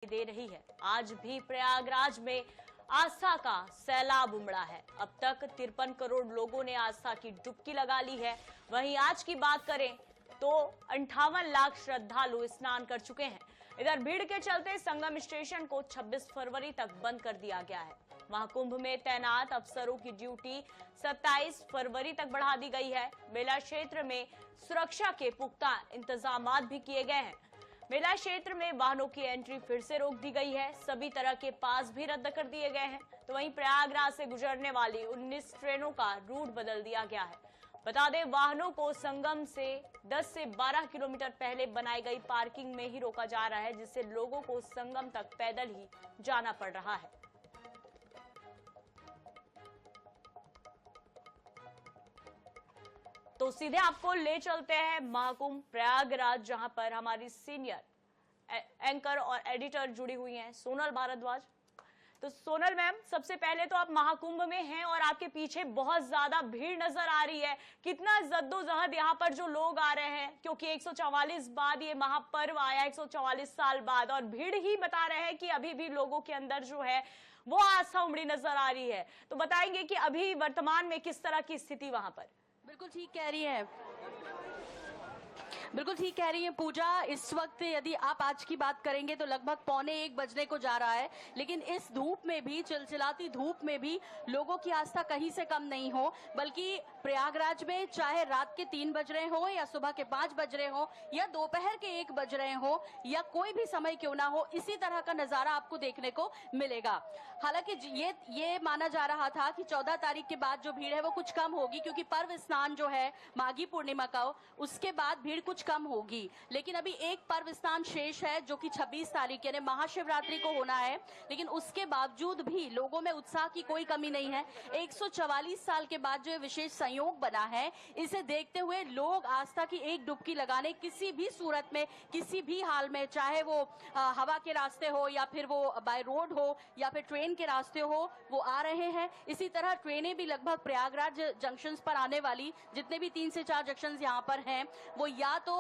दे रही है। आज भी प्रयागराज में आस्था का सैलाब उमड़ा है। अब तक 53 करोड़ लोगों ने आस्था की डुबकी लगा ली है। वहीं आज की बात करें तो 58 लाख श्रद्धालु स्नान कर चुके हैं। इधर भीड़ के चलते संगम स्टेशन को 26 फरवरी तक बंद कर दिया गया है। महाकुंभ में तैनात अफसरों की ड्यूटी 27 फरवरी तक बढ़ा दी गई है। मेला क्षेत्र में सुरक्षा के पुख्ता इंतजाम भी किए गए हैं। मेला क्षेत्र में वाहनों की एंट्री फिर से रोक दी गई है। सभी तरह के पास भी रद्द कर दिए गए हैं। तो वहीं प्रयागराज से गुजरने वाली 19 ट्रेनों का रूट बदल दिया गया है। बता दें, वाहनों को संगम से 10 से 12 किलोमीटर पहले बनाई गई पार्किंग में ही रोका जा रहा है, जिससे लोगों को संगम तक पैदल ही जाना पड़ रहा है। तो सीधे आपको ले चलते हैं महाकुंभ प्रयागराज, जहां पर हमारी सीनियर एंकर और एडिटर जुड़ी हुई हैं, सोनल भारद्वाज। तो सोनल मैम, सबसे पहले तो आप महाकुंभ में हैं और आपके पीछे बहुत ज्यादा भीड़ नजर आ रही है। कितना जद्दोजहद यहाँ पर जो लोग आ रहे हैं, क्योंकि 144 बाद ये महापर्व आया, 144 साल बाद, और भीड़ ही बता रहे हैं कि अभी भी लोगों के अंदर जो है वो आस्था उमड़ी नजर आ रही है। तो बताएंगे कि अभी वर्तमान में किस तरह की स्थिति वहां पर? बिल्कुल ठीक कह रही है, बिल्कुल ठीक कह रही है पूजा। इस वक्त यदि आप आज की बात करेंगे तो लगभग 12:45 बजने को जा रहा है, लेकिन इस धूप में भी, चिलचिलाती धूप में भी लोगों की आस्था कहीं से कम नहीं हो। बल्कि प्रयागराज में चाहे रात के 3 बज रहे हो या सुबह के 5 बज रहे हो या दोपहर के 1 बज रहे हो या कोई भी समय क्यों ना हो, इसी तरह का नजारा आपको देखने को मिलेगा। हालांकि ये माना जा रहा था कि 14 तारीख के बाद जो भीड़ है वो कुछ कम होगी, क्योंकि पर्व स्नान जो है माघी पूर्णिमा का, उसके बाद भीड़ कुछ कम होगी। लेकिन अभी एक पर्व स्नान शेष है जो कि 26 तारीख यानी महाशिवरात्रि को होना है, लेकिन उसके बावजूद भी लोगों में उत्साह की कोई कमी नहीं है। 144 साल के बाद जो विशेष संयोग बना है, इसे देखते हुए लोग आस्था की एक डुबकी लगाने किसी भी सूरत में, किसी भी हाल में, चाहे वो हवा के रास्ते हो या फिर वो बाय रोड हो या फिर ट्रेन के रास्ते हो, वो आ रहे हैं। इसी तरह ट्रेनें भी लगभग प्रयागराज जंक्शंस पर आने वाली, जितने भी 3 से 4 जंक्शंस यहाँ पर हैं, वो या तो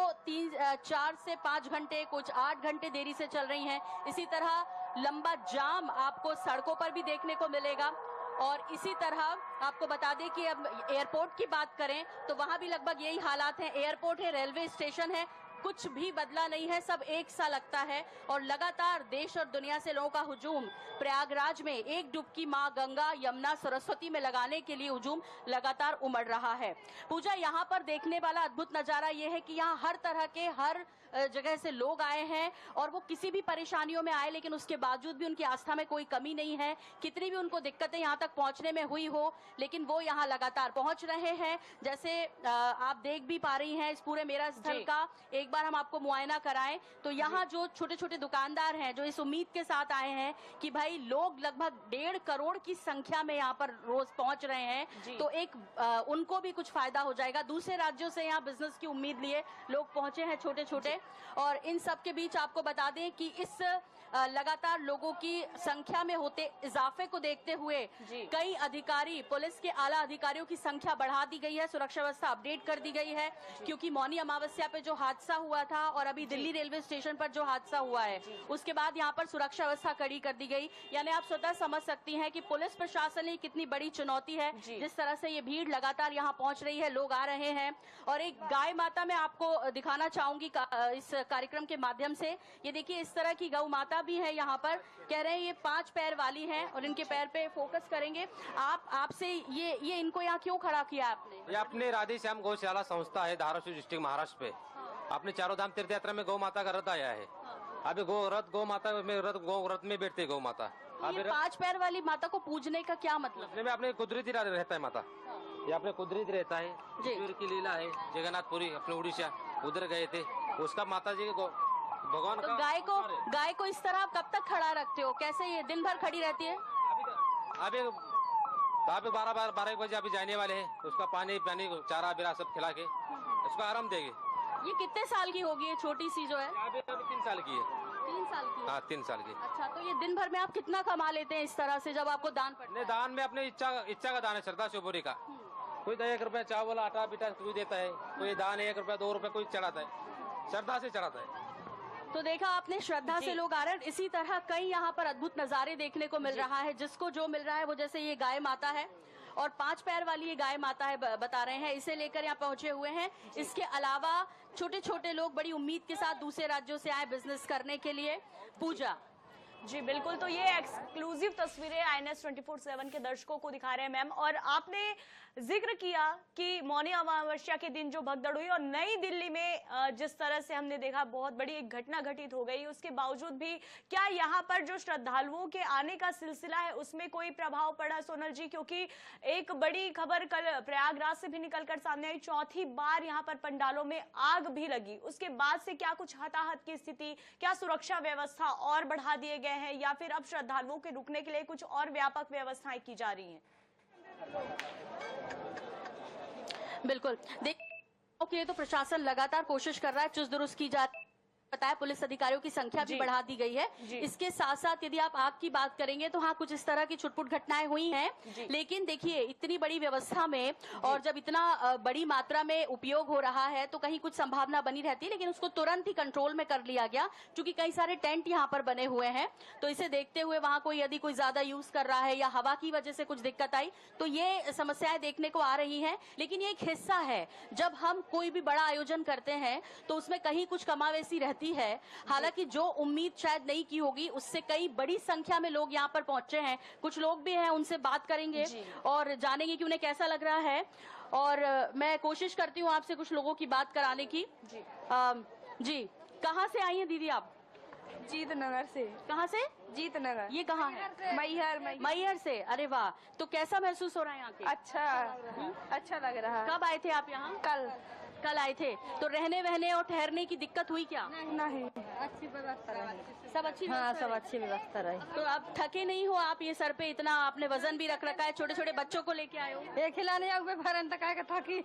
4 से 5 घंटे, कुछ 8 घंटे देरी से चल रही हैं। इसी तरह लंबा जाम आपको सड़कों पर भी देखने को मिलेगा। और इसी तरह आपको बता दें कि अब एयरपोर्ट की बात करें तो वहां भी लगभग यही हालात हैं। एयरपोर्ट है, रेलवे स्टेशन है, कुछ भी बदला नहीं है, सब एक सा लगता है। और लगातार देश और दुनिया से लोगों का हुजूम प्रयागराज में एक डुबकी मां गंगा, यमुना, सरस्वती में लगाने के लिए हुजूम लगातार उमड़ रहा है। पूजा, यहाँ पर देखने वाला अद्भुत नजारा यह है कि यहाँ हर तरह के, हर जगह से लोग आए हैं और वो किसी भी परेशानियों में आए, लेकिन उसके बावजूद भी उनकी आस्था में कोई कमी नहीं है। कितनी भी उनको दिक्कतें यहाँ तक पहुंचने में हुई हो, लेकिन वो यहाँ लगातार पहुंच रहे हैं। जैसे आप देख भी पा रही हैं इस पूरे मेला स्थल का एक बार हम आपको मुआयना कराएं तो यहाँ जो छोटे छोटे दुकानदार हैं, जो इस उम्मीद के साथ आए हैं कि भाई लोग लगभग 1.5 करोड़ की संख्या में यहाँ पर रोज पहुंच रहे हैं, तो एक उनको भी कुछ फायदा हो जाएगा। दूसरे राज्यों से यहाँ बिजनेस की उम्मीद लिए लोग पहुंचे हैं छोटे छोटे। और इन सब के बीच आपको बता दें कि इस लगातार लोगों की संख्या में होते इजाफे को देखते हुए कई अधिकारी, पुलिस के आला अधिकारियों की संख्या बढ़ा दी गई है, सुरक्षा व्यवस्था अपडेट कर दी गई है। क्योंकि मौनी अमावस्या पे जो हादसा हुआ था और अभी दिल्ली रेलवे स्टेशन पर जो हादसा हुआ है, उसके बाद यहाँ पर सुरक्षा व्यवस्था कड़ी कर दी गई। यानी आप स्वतः समझ सकती हैं कि पुलिस प्रशासन की कितनी बड़ी चुनौती है, जिस तरह से ये भीड़ लगातार यहाँ पहुंच रही है, लोग आ रहे हैं। और एक गाय माता मैं आपको दिखाना चाहूंगी इस कार्यक्रम के माध्यम से। ये देखिए, इस तरह की गौ माता भी है यहाँ पर। कह रहे हैं ये 5 पैर वाली हैं और इनके पैर पे फोकस करेंगे। आपसे ये इनको यहाँ क्यों खड़ा किया आपने? ये अपने राधे श्याम गौशाला संस्था है, धाराशिव डिस्ट्रिक्ट, महाराष्ट्र पे। अपने चारों धाम तीर्थ यात्रा में गौ माता का रथ आया है। अभी गौ माता में रथ में बैठती है गौ माता। अभी 5 पैर वाली माता को पूजने का क्या मतलब? अपने कुदरती रहता है माता, ये अपने कुदरती रहता है। ईश्वर की लीला है। जगन्नाथपुरी अपने उड़ीसा उधर गए थे, उसका माता जी के भगवान का। गाय को इस तरह आप कब तक खड़ा रखते हो? कैसे ये दिन भर खड़ी रहती है? अभी 12 बजे अभी जाने वाले हैं। उसका पानी चारा बिरा सब खिला के उसको आराम देंगे। ये कितने साल की होगी ये छोटी सी जो है? अभी 3 साल की है। 3 साल की? हाँ, 3 साल की। अच्छा, तो ये दिन भर में आप कितना कमा लेते हैं इस तरह से जब आपको दान पड़ता है? दान में अपने इच्छा का दान है, श्रद्धा शिवपुरी का। कोई 1 रुपया चावल आटा पीटा कोई देता है, कोई दान 1 रुपया 2 रुपया कोई चढ़ाता है, श्रद्धा से चढ़ाता है। तो देखा आपने, श्रद्धा से लोग आ रहे हैं। इसी तरह कई यहाँ पर अद्भुत नजारे देखने को मिल रहा है। जिसको जो मिल रहा है वो, जैसे ये गाय माता है और 5 पैर वाली ये गाय माता है, बता रहे हैं, इसे लेकर यहाँ पहुंचे हुए हैं। इसके अलावा छोटे छोटे लोग बड़ी उम्मीद के साथ दूसरे राज्यों से आए बिजनेस करने के लिए। पूजा जी बिल्कुल, तो ये एक्सक्लूसिव तस्वीरें INS 24/7 के दर्शकों को दिखा रहे हैं मैम। और आपने जिक्र किया कि मौनी अमावस्या के दिन जो भगदड़ हुई और नई दिल्ली में जिस तरह से हमने देखा बहुत बड़ी एक घटना घटित हो गई, उसके बावजूद भी क्या यहाँ पर जो श्रद्धालुओं के आने का सिलसिला है उसमें कोई प्रभाव पड़ा सोनल जी? क्योंकि एक बड़ी खबर कल प्रयागराज से भी निकलकर सामने आई, चौथी बार यहाँ पर पंडालों में आग भी लगी। उसके बाद से क्या कुछ हताहत की स्थिति, क्या सुरक्षा व्यवस्था और बढ़ा दिए गए हैं या फिर अब श्रद्धालुओं के रुकने के लिए कुछ और व्यापक व्यवस्थाएं की जा रही हैं? बिल्कुल, देखिए तो प्रशासन लगातार कोशिश कर रहा है, चुस्त दुरुस्त की जा रही है। बताया पुलिस अधिकारियों की संख्या भी बढ़ा दी गई है। इसके साथ साथ यदि आप आग की बात करेंगे तो हाँ, कुछ इस तरह की छुटपुट घटनाएं हुई हैं। लेकिन देखिए, इतनी बड़ी व्यवस्था में और जब इतना बड़ी मात्रा में उपयोग हो रहा है तो कहीं कुछ संभावना बनी रहती है, लेकिन उसको तुरंत ही कंट्रोल में कर लिया गया, क्योंकि कई सारे टेंट यहाँ पर बने हुए हैं। तो इसे देखते हुए वहां कोई यदि कोई ज्यादा यूज कर रहा है या हवा की वजह से कुछ दिक्कत आई तो ये समस्याएं देखने को आ रही हैं। लेकिन ये एक हिस्सा है, जब हम कोई भी बड़ा आयोजन करते हैं तो उसमें कहीं कुछ कमावेसी रहती है। हालांकि जो उम्मीद शायद नहीं की होगी, उससे कई बड़ी संख्या में लोग यहाँ पर पहुंचे हैं। कुछ लोग भी हैं, उनसे बात करेंगे और जानेंगे कि उन्हें कैसा लग रहा है। और मैं कोशिश करती हूँ आपसे कुछ लोगों की बात कराने की। जी, कहाँ से आई हैं दीदी आप? जीतनगर से। कहाँ से? जीतनगर। ये कहाँ है? मैहर से। अरे वाह, तो कैसा महसूस हो रहा है यहाँ के? अच्छा लग रहा है। कब आए थे आप यहाँ? कल आए थे। तो रहने वहने और ठहरने की दिक्कत हुई क्या? नहीं, अच्छी व्यवस्था रही। सब अच्छी? हाँ, सब अच्छी व्यवस्था रही। तो आप थके नहीं हो? आप ये सर पे इतना आपने वजन भी रख रखा है, छोटे छोटे बच्चों को लेके आए हो। ये खिलाने थकी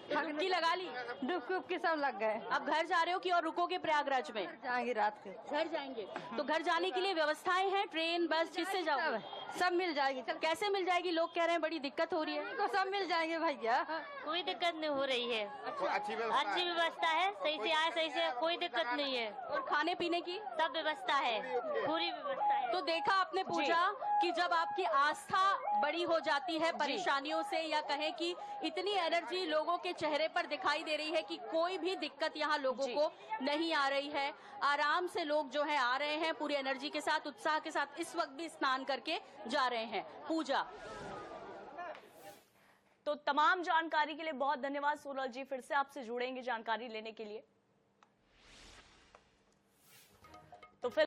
डुबकी लगा ली? डुबकी सब लग गए। अब घर जा रहे हो कि और रुकोगे प्रयागराज में? जाएंगे रात के। घर जाएंगे। तो घर जाने के लिए व्यवस्थाएं हैं? ट्रेन, बस, किससे जाओगे? सब मिल जाएगी। कैसे मिल जाएगी? लोग कह रहे हैं बड़ी दिक्कत हो रही है। तो सब मिल जाएंगे भैया, कोई दिक्कत नहीं हो रही है। अच्छी व्यवस्था है, सही से आए, सही से, कोई दिक्कत नहीं है। और खाने पीने की सब व्यवस्था है, पूरी व्यवस्था है। तो देखा आपने पूजा कि जब आपकी आस्था बड़ी हो जाती है परेशानियों से, या कहें कि इतनी एनर्जी लोगों के चेहरे पर दिखाई दे रही है कि कोई भी दिक्कत यहाँ लोगों को नहीं आ रही है। आराम से लोग जो है आ रहे हैं पूरी एनर्जी के साथ, उत्साह के साथ। इस वक्त भी स्नान करके जा रहे हैं। पूजा, तो तमाम जानकारी के लिए बहुत धन्यवाद सोनल जी। फिर से आपसे जुड़ेंगे जानकारी लेने के लिए। तो फिर